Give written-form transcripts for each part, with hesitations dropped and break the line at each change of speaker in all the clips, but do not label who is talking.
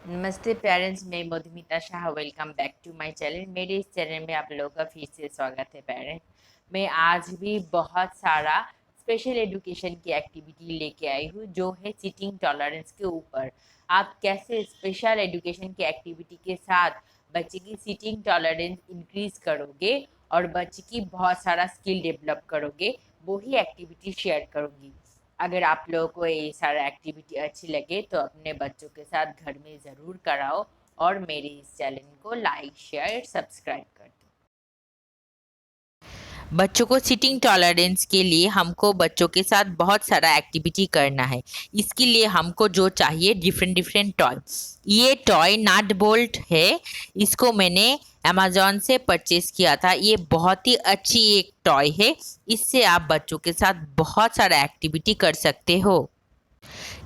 नमस्ते पेरेंट्स, मैं Madhumita Shah. Welcome back to my channel. मेरे इस चैनल में आप लोगों का फिर से स्वागत है पेरेंट्स। मैं आज भी बहुत सारा स्पेशल एजुकेशन की एक्टिविटी लेके आई हूँ जो है सिटिंग टॉलरेंस के ऊपर। आप कैसे स्पेशल एजुकेशन की एक्टिविटी के साथ बच्चे की सिटिंग टॉलरेंस इंक्रीज करोगे और बच्चे की बहुत सारा स्किल डेवलप करोगे, वो ही एक्टिविटी शेयर करूँगी। अगर आप लोगों को ये सारा एक्टिविटी अच्छी लगे तो अपने बच्चों के साथ घर में ज़रूर कराओ और मेरे इस चैनल को लाइक शेयर सब्सक्राइब कर दो। बच्चों को सिटिंग टॉलरेंस के लिए हमको बच्चों के साथ बहुत सारा एक्टिविटी करना है। इसके लिए हमको जो चाहिए डिफरेंट डिफरेंट टॉय। ये टॉय नट बोल्ट है। इसको मैंने अमेज़ॉन से परचेस किया था। ये बहुत ही अच्छी एक टॉय है। इससे आप बच्चों के साथ बहुत सारा एक्टिविटी कर सकते हो।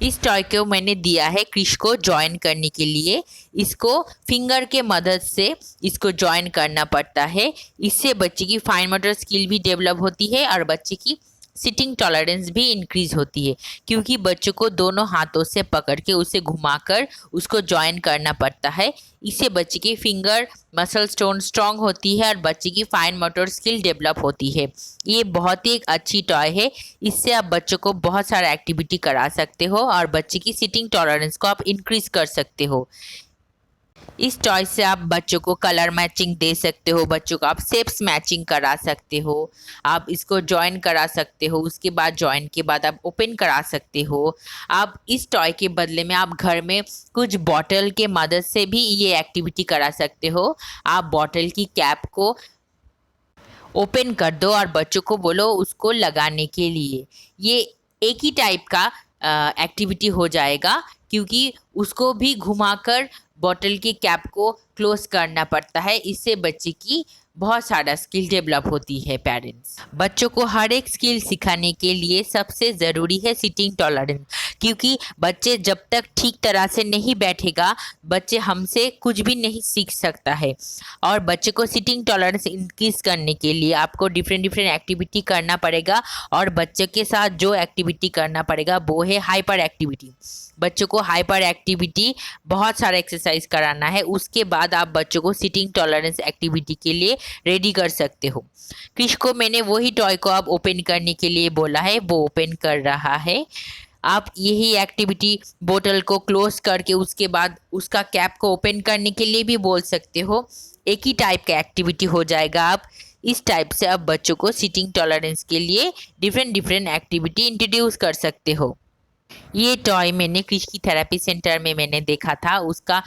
इस टॉय को मैंने दिया है क्रिश को जॉइन करने के लिए। इसको फिंगर के मदद से इसको जॉइन करना पड़ता है। इससे बच्चे की फाइन मोटर स्किल भी डेवलप होती है और बच्चे की सिटिंग टॉलरेंस भी इंक्रीज होती है, क्योंकि बच्चों को दोनों हाथों से पकड़ के उसे घुमाकर उसको जॉइन करना पड़ता है। इससे बच्चे की फिंगर मसल स्टोन स्ट्रांग होती है और बच्चे की फाइन मोटर स्किल डेवलप होती है। ये बहुत ही एक अच्छी टॉय है। इससे आप बच्चों को बहुत सारा एक्टिविटी करा सकते हो और बच्चे की सिटिंग टॉलरेंस को आप इंक्रीज कर सकते हो। इस टॉय से आप बच्चों को कलर मैचिंग दे सकते हो, बच्चों को आप शेप्स मैचिंग करा सकते हो। आप इसको ज्वाइन करा सकते हो, उसके बाद ज्वाइन के बाद आप ओपन करा सकते हो। आप इस टॉय के बदले में आप घर में कुछ बॉटल के मदद से भी ये एक्टिविटी करा सकते हो। आप बॉटल की कैप को ओपन कर दो और बच्चों को बोलो उसको लगाने के लिए। ये एक ही टाइप का एक्टिविटी हो जाएगा, क्योंकि उसको भी घुमाकर बॉटल की कैप को क्लोज करना पड़ता है। इससे बच्चे की बहुत सारा स्किल डेवलप होती है। पेरेंट्स बच्चों को हर एक स्किल सिखाने के लिए सबसे ज़रूरी है सिटिंग टॉलरेंस, क्योंकि बच्चे जब तक ठीक तरह से नहीं बैठेगा बच्चे हमसे कुछ भी नहीं सीख सकता है। और बच्चे को सिटिंग टॉलरेंस इंक्रीज करने के लिए आपको डिफरेंट डिफरेंट एक्टिविटी करना पड़ेगा। और बच्चे के साथ जो एक्टिविटी करना पड़ेगा वो है हाइपर एक्टिविटी। बच्चों को हाइपर एक्टिविटी बहुत सारा एक्सरसाइज कराना है, उसके बाद आप बच्चों को सिटिंग टॉलरेंस एक्टिविटी के लिए रेडी कर सकते हो। क्रिश को मैंने वही टॉय को अब ओपन करने के लिए बोला है, वो ओपन कर रहा है। आप यही एक्टिविटी बोतल को क्लोज करके उसके बाद उसका कैप को ओपन करने के लिए भी बोल सकते हो। एक ही टाइप का एक्टिविटी हो जाएगा। आप इस टाइप से आप बच्चों को सिटिंग टॉलरेंस के लिए डिफरेंट डिफरेंट एक्टिविटी इंट्रोड्यूस कर सकते हो। ये टॉय मैंने क्रिश की थेरेपी सेंटर में मैंने देखा था। उसका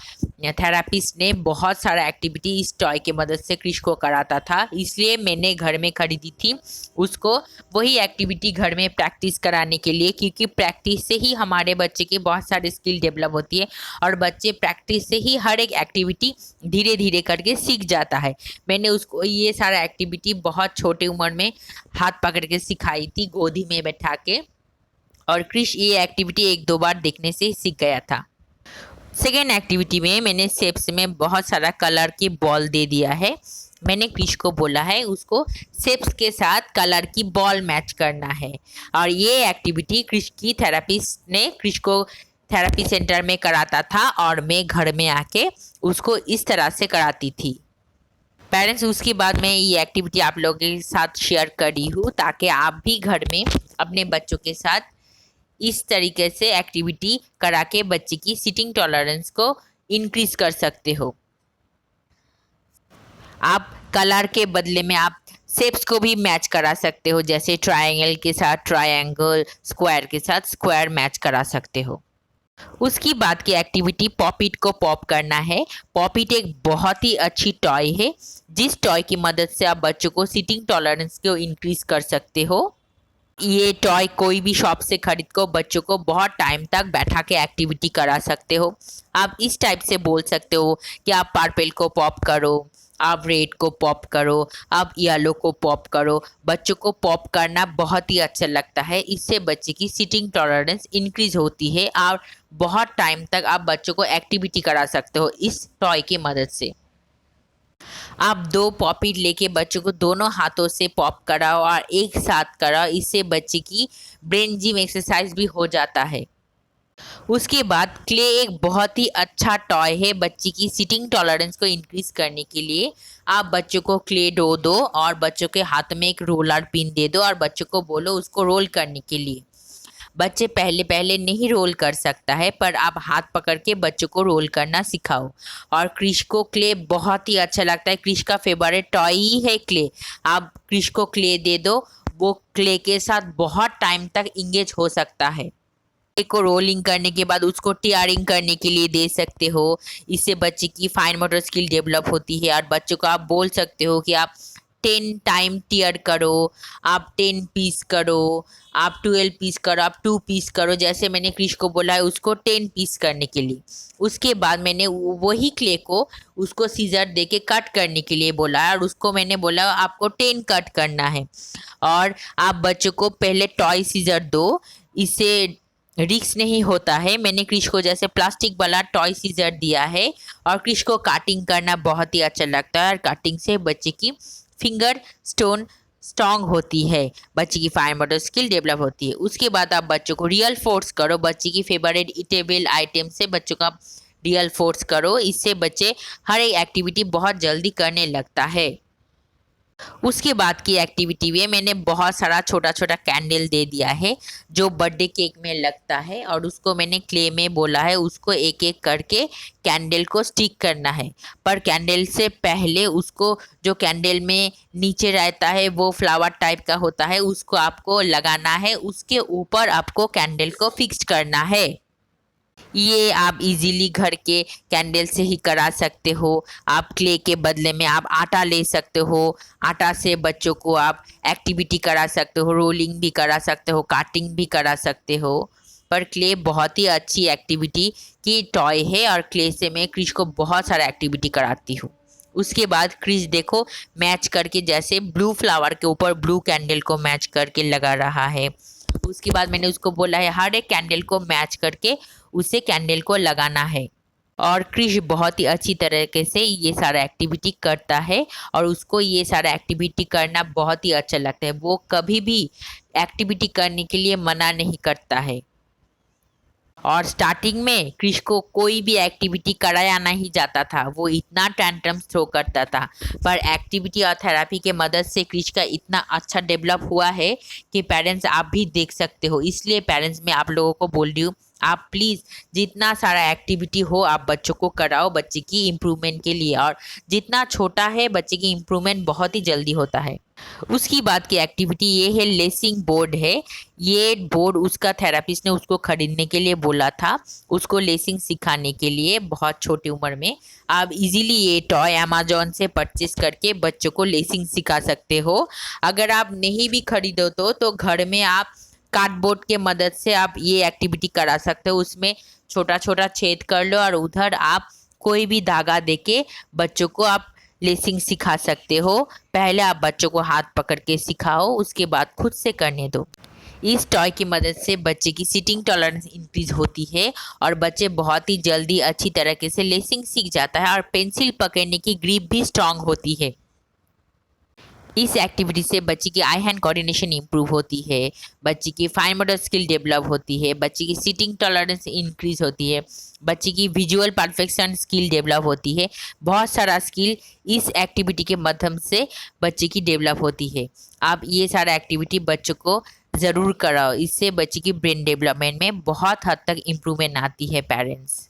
थेरापिस्ट ने बहुत सारा एक्टिविटी इस टॉय के मदद से क्रिश को कराता था, इसलिए मैंने घर में खरीदी थी उसको वही एक्टिविटी घर में प्रैक्टिस कराने के लिए, क्योंकि प्रैक्टिस से ही हमारे बच्चे के बहुत सारे स्किल डेवलप होती है और बच्चे प्रैक्टिस से ही हर एक एक्टिविटी धीरे धीरे करके सीख जाता है। मैंने उसको ये सारा एक्टिविटी बहुत छोटे उम्र में हाथ पकड़ के सिखाई थी, गोदी में बैठा के, और क्रिश ये एक्टिविटी एक दो बार देखने से ही सीख गया था। सेकेंड एक्टिविटी में मैंने शेप्स में बहुत सारा कलर की बॉल दे दिया है। मैंने क्रिश को बोला है उसको शेप्स के साथ कलर की बॉल मैच करना है। और ये एक्टिविटी क्रिश की थेरापिस्ट ने क्रिश को थेरापी सेंटर में कराता था और मैं घर में आके उसको इस तरह से कराती थी। पेरेंट्स उसके बाद मैं ये एक्टिविटी आप लोगों के साथ शेयर करी हूँ, ताकि आप भी घर में अपने बच्चों के साथ इस तरीके से एक्टिविटी करा के बच्चे की सिटिंग टॉलरेंस को इंक्रीज कर सकते हो। आप कलर के बदले में आप शेप्स को भी मैच करा सकते हो, जैसे ट्रायंगल के साथ ट्रायंगल, स्क्वायर के साथ स्क्वायर मैच करा सकते हो। उसकी बाद की एक्टिविटी पॉपिट को पॉप करना है। पॉपिट एक बहुत ही अच्छी टॉय है, जिस टॉय की मदद से आप बच्चों को सिटिंग टॉलरेंस को इंक्रीज कर सकते हो। ये टॉय कोई भी शॉप से खरीद को बच्चों को बहुत टाइम तक बैठा के एक्टिविटी करा सकते हो। आप इस टाइप से बोल सकते हो कि आप पर्पल को पॉप करो, आप रेड को पॉप करो, आप येलो को पॉप करो। बच्चों को पॉप करना बहुत ही अच्छा लगता है। इससे बच्चे की सिटिंग टॉलरेंस इंक्रीज होती है और बहुत टाइम तक आप बच्चों को एक्टिविटी करा सकते हो इस टॉय की मदद से। आप दो पॉपिट लेके बच्चों को दोनों हाथों से पॉप कराओ और एक साथ कराओ। इससे बच्चे की ब्रेन जिम एक्सरसाइज भी हो जाता है। उसके बाद क्ले एक बहुत ही अच्छा टॉय है बच्ची की सिटिंग टॉलरेंस को इंक्रीज करने के लिए। आप बच्चों को क्ले डो दो और बच्चों के हाथ में एक रोलर पिन दे दो और बच्चों को बोलो उसको रोल करने के लिए। बच्चे पहले पहले नहीं रोल कर सकता है, पर आप हाथ पकड़ के बच्चों को रोल करना सिखाओ। और क्रिश को क्ले बहुत ही अच्छा लगता है, क्रिश का फेवरेट टॉय ही है क्ले। आप क्रिश को क्ले दे दो, वो क्ले के साथ बहुत टाइम तक इंगेज हो सकता है। को रोलिंग करने के बाद उसको टीयरिंग करने के लिए दे सकते हो। इससे बच्चे की फाइन मोटर स्किल डेवलप होती है और बच्चों को आप बोल सकते हो कि आप 10 टाइम टीयर करो, आप 10 पीस करो, आप 12 पीस करो, आप 2 पीस करो। जैसे मैंने क्रिश को बोला है उसको 10 पीस करने के लिए। उसके बाद मैंने वही क्ले को उसको सीजर दे के कट करने के लिए बोला है और उसको मैंने बोला आपको 10 कट करना है। और आप बच्चों को पहले टॉय सीजर दो, इससे रिक्स नहीं होता है। मैंने क्रिश को जैसे प्लास्टिक वाला टॉय सीजर दिया है और क्रिश को काटिंग करना बहुत ही अच्छा लगता है और काटिंग से बच्चे की फिंगर स्टोन स्ट्रांग होती है, बच्चे की फाइन मोटर स्किल डेवलप होती है। उसके बाद आप बच्चों को रियल फोर्स करो, बच्चे की फेवरेट ईटेबल आइटम से बच्चों का रियल फोर्स करो। इससे बच्चे हर एक एक्टिविटी बहुत जल्दी करने लगता है। उसके बाद की एक्टिविटी में मैंने बहुत सारा छोटा छोटा कैंडल दे दिया है जो बर्थडे केक में लगता है और उसको मैंने क्ले में बोला है उसको एक एक करके कैंडल को स्टिक करना है। पर कैंडल से पहले उसको जो कैंडल में नीचे रहता है वो फ्लावर टाइप का होता है, उसको आपको लगाना है, उसके ऊपर आपको कैंडल को फिक्स करना है। ये आप इजीली घर के कैंडल से ही करा सकते हो। आप क्ले के बदले में आप आटा ले सकते हो, आटा से बच्चों को आप एक्टिविटी करा सकते हो, रोलिंग भी करा सकते हो, काटिंग भी करा सकते हो। पर क्ले बहुत ही अच्छी एक्टिविटी की टॉय है और क्ले से मैं क्रिश को बहुत सारा एक्टिविटी कराती हूँ। उसके बाद क्रिश देखो मैच करके जैसे ब्लू फ्लावर के ऊपर ब्लू कैंडल को मैच करके लगा रहा है। उसके बाद मैंने उसको बोला है हर एक कैंडल को मैच करके उसे कैंडल को लगाना है। और क्रिश बहुत ही अच्छी तरीके से ये सारा एक्टिविटी करता है और उसको ये सारा एक्टिविटी करना बहुत ही अच्छा लगता है। वो कभी भी एक्टिविटी करने के लिए मना नहीं करता है। और स्टार्टिंग में क्रिश को कोई भी एक्टिविटी कराया नहीं जाता था, वो इतना टैंट्रम्स थ्रो करता था। पर एक्टिविटी और थेरेपी के मदद से क्रिश का इतना अच्छा डेवलप हुआ है कि पेरेंट्स आप भी देख सकते हो। इसलिए पेरेंट्स मैं आप लोगों को बोल रही हूँ आप प्लीज़ जितना सारा एक्टिविटी हो आप बच्चों को कराओ बच्चे की इम्प्रूवमेंट के लिए। और जितना छोटा है बच्चे की इम्प्रूवमेंट बहुत ही जल्दी होता है। उसकी बाद की एक्टिविटी ये है लेसिंग बोर्ड है। ये बोर्ड उसका थेरापिस्ट ने उसको खरीदने के लिए बोला था, उसको लेसिंग सिखाने के लिए बहुत छोटी उम्र में। आप इजीली ये टॉय अमेजोन से परचेज करके बच्चों को लेसिंग सिखा सकते हो। अगर आप नहीं भी खरीदो तो घर में आप कार्डबोर्ड के मदद से आप ये एक्टिविटी करा सकते हो। उसमें छोटा छोटा छेद कर लो और उधर आप कोई भी धागा देके बच्चों को आप लेसिंग सिखा सकते हो। पहले आप बच्चों को हाथ पकड़ के सिखाओ, उसके बाद खुद से करने दो। इस टॉय की मदद से बच्चे की सिटिंग टॉलरेंस इंक्रीज होती है और बच्चे बहुत ही जल्दी अच्छी तरीके से लेसिंग सीख जाता है और पेंसिल पकड़ने की ग्रिप भी स्ट्रांग होती है। इस एक्टिविटी से बच्चे की आई हैंड कोऑर्डिनेशन इंप्रूव होती है, बच्चे की फाइन मोटर स्किल डेवलप होती है, बच्चे की सिटिंग टॉलरेंस इंक्रीज होती है, बच्चे की विजुअल परफेक्शन स्किल डेवलप होती है। बहुत सारा स्किल इस एक्टिविटी के माध्यम से बच्चे की डेवलप होती है। आप ये सारा एक्टिविटी बच्चों को ज़रूर कराओ, इससे बच्चे की ब्रेन डेवलपमेंट में बहुत हद तक इम्प्रूवमेंट आती है पेरेंट्स।